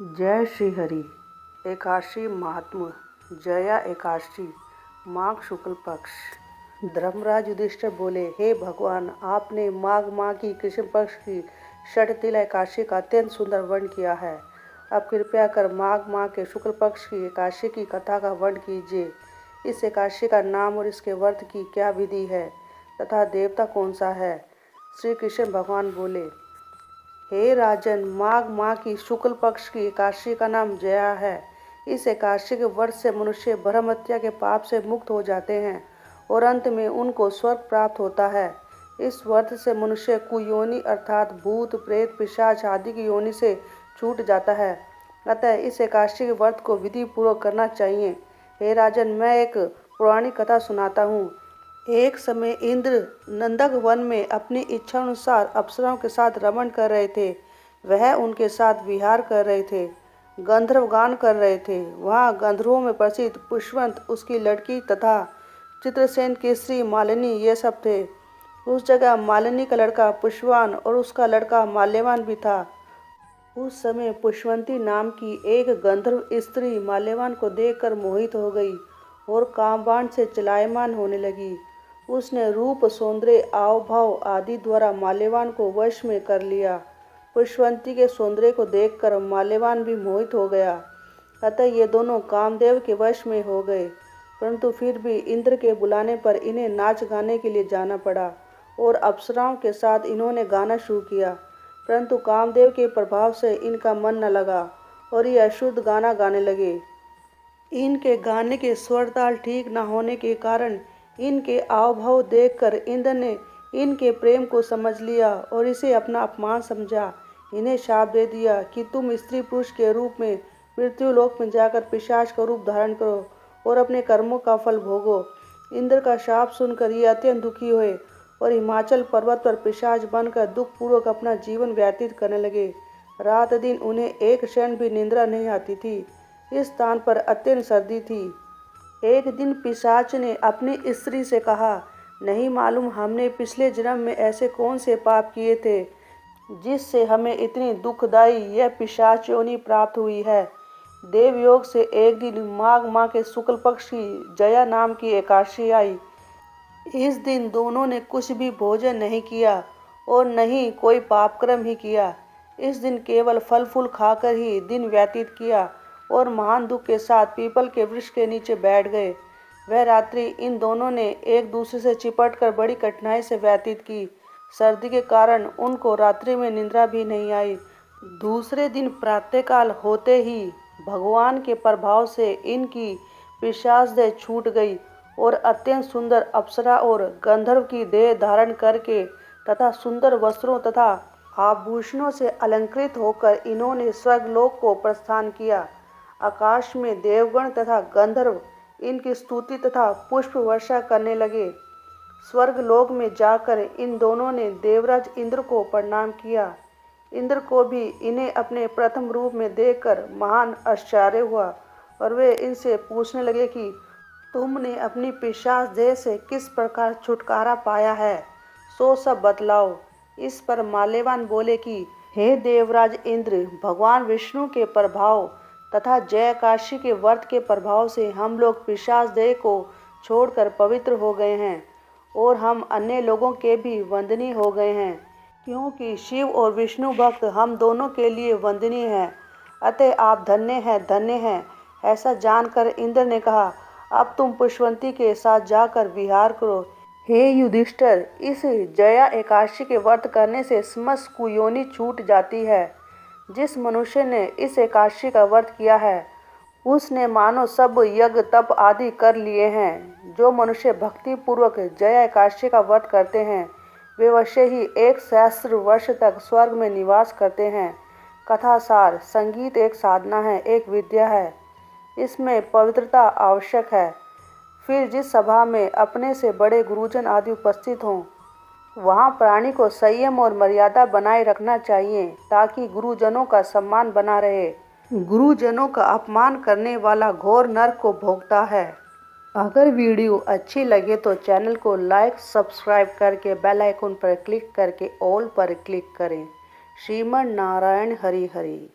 जय श्री हरि। एकादशी महात्म्य। जया एकादशी, माघ शुक्ल पक्ष। धर्मराज युधिष्ठिर बोले, हे भगवान, आपने माघ माह की कृष्ण पक्ष की षटतिला एकादशी का अत्यंत सुंदर वर्णन किया है। अब कृपया कर माघ माह के शुक्ल पक्ष की एकादशी की कथा का वर्णन कीजिए। इस एकादशी का नाम और इसके व्रत की क्या विधि है तथा देवता कौन सा है। श्री कृष्ण भगवान बोले, हे राजन, माघ माह की शुक्ल पक्ष की एकादशी का नाम जया है। इस एकादशी के व्रत से मनुष्य ब्रह्म हत्या के पाप से मुक्त हो जाते हैं और अंत में उनको स्वर्ग प्राप्त होता है। इस व्रत से मनुष्य कुयोनि अर्थात भूत प्रेत पिशाच आदि की योनि से छूट जाता है। अतः इस एकादशी के व्रत को विधि पूर्वक करना चाहिए। हे राजन, मैं एक पौराणिक कथा सुनाता हूँ। एक समय इंद्र नंदक वन में अपनी इच्छा अनुसार अप्सराओं के साथ रमण कर रहे थे। वह उनके साथ विहार कर रहे थे, गंधर्व गान कर रहे थे। वहाँ गंधर्वों में प्रसिद्ध पुष्पवंत, उसकी लड़की तथा चित्रसेन की स्त्री मालिनी ये सब थे। उस जगह मालिनी का लड़का पुष्पवान और उसका लड़का माल्यवान भी था। उस समय पुष्पवंती नाम की एक गंधर्व स्त्री माल्यवान को देखकर मोहित हो गई और कामबाण से चलायमान होने लगी। उसने रूप, सौंदर्य, आव भाव आदि द्वारा माल्यवान को वश में कर लिया। पुष्पवंती के सौंदर्य को देखकर माल्यवान भी मोहित हो गया। अतः ये दोनों कामदेव के वश में हो गए। परंतु फिर भी इंद्र के बुलाने पर इन्हें नाच गाने के लिए जाना पड़ा और अप्सराओं के साथ इन्होंने गाना शुरू किया। परंतु कामदेव के प्रभाव से इनका मन न लगा और ये अशुद्ध गाना गाने लगे। इनके गाने के स्वर ताल ठीक न होने के कारण इनके आव भाव देखकर इंद्र ने इनके प्रेम को समझ लिया और इसे अपना अपमान समझा। इन्हें शाप दे दिया कि तुम स्त्री पुरुष के रूप में मृत्युलोक में जाकर पिशाच का रूप धारण करो और अपने कर्मों का फल भोगो। इंद्र का शाप सुनकर ये अत्यंत दुखी हुए और हिमाचल पर्वत पर पिशाच बनकर दुखपूर्वक अपना जीवन व्यतीत करने लगे। रात दिन उन्हें एक क्षण भी निद्रा नहीं आती थी। इस स्थान पर अत्यंत सर्दी थी। एक दिन पिशाच ने अपनी स्त्री से कहा, नहीं मालूम हमने पिछले जन्म में ऐसे कौन से पाप किए थे जिससे हमें इतनी दुखदायी यह पिशाच योनि प्राप्त हुई है। देवयोग से एक दिन माघ माह के शुक्ल पक्ष की जया नाम की एकादशी आई। इस दिन दोनों ने कुछ भी भोजन नहीं किया और न ही कोई पापकर्म ही किया। इस दिन केवल फल फूल खाकर ही दिन व्यतीत किया और महान दुख के साथ पीपल के वृक्ष के नीचे बैठ गए। वह रात्रि इन दोनों ने एक दूसरे से चिपटकर बड़ी कठिनाई से व्यतीत की। सर्दी के कारण उनको रात्रि में निद्रा भी नहीं आई। दूसरे दिन प्रातःकाल होते ही भगवान के प्रभाव से इनकी पिशाच देह छूट गई और अत्यंत सुंदर अप्सरा और गंधर्व की देह धारण करके तथा सुंदर वस्त्रों तथा आभूषणों से अलंकृत होकर इन्होंने स्वर्गलोक को प्रस्थान किया। आकाश में देवगण तथा गंधर्व इनकी स्तुति तथा पुष्प वर्षा करने लगे। स्वर्गलोक में जाकर इन दोनों ने देवराज इंद्र को प्रणाम किया। इंद्र को भी इन्हें अपने प्रथम रूप में देखकर महान आश्चर्य हुआ और वे इनसे पूछने लगे कि तुमने अपनी पिशाच देह से किस प्रकार छुटकारा पाया है, सो सब बतलाओ। इस पर माल्यवान बोले कि हे देवराज इंद्र, भगवान विष्णु के प्रभाव तथा जय एकादशी के व्रत के प्रभाव से हम लोग पिशाच देह को छोड़कर पवित्र हो गए हैं और हम अन्य लोगों के भी वंदनीय हो गए हैं, क्योंकि शिव और विष्णु भक्त हम दोनों के लिए वंदनीय हैं। अतः आप धन्य हैं, धन्य हैं। ऐसा जानकर इंद्र ने कहा, अब तुम पुष्पवंती के साथ जाकर विहार करो। हे युधिष्ठिर, इस जया एकादशी के व्रत करने से समस्त कुयोनि छूट जाती है। जिस मनुष्य ने इस एकादशी का व्रत किया है उसने मानो सब यज्ञ तप आदि कर लिए हैं। जो मनुष्य भक्ति पूर्वक जया एकादशी का व्रत करते हैं वे अवश्य ही 1 सहस्त्र वर्ष तक स्वर्ग में निवास करते हैं। कथासार: संगीत एक साधना है, एक विद्या है। इसमें पवित्रता आवश्यक है। फिर जिस सभा में अपने से बड़े गुरुजन आदि उपस्थित हों वहाँ प्राणी को संयम और मर्यादा बनाए रखना चाहिए ताकि गुरुजनों का सम्मान बना रहे। गुरुजनों का अपमान करने वाला घोर नरक को भोगता है। अगर वीडियो अच्छी लगे तो चैनल को लाइक, सब्सक्राइब करके बेल आइकन पर क्लिक करके ऑल पर क्लिक करें। श्रीमन नारायण हरि हरि।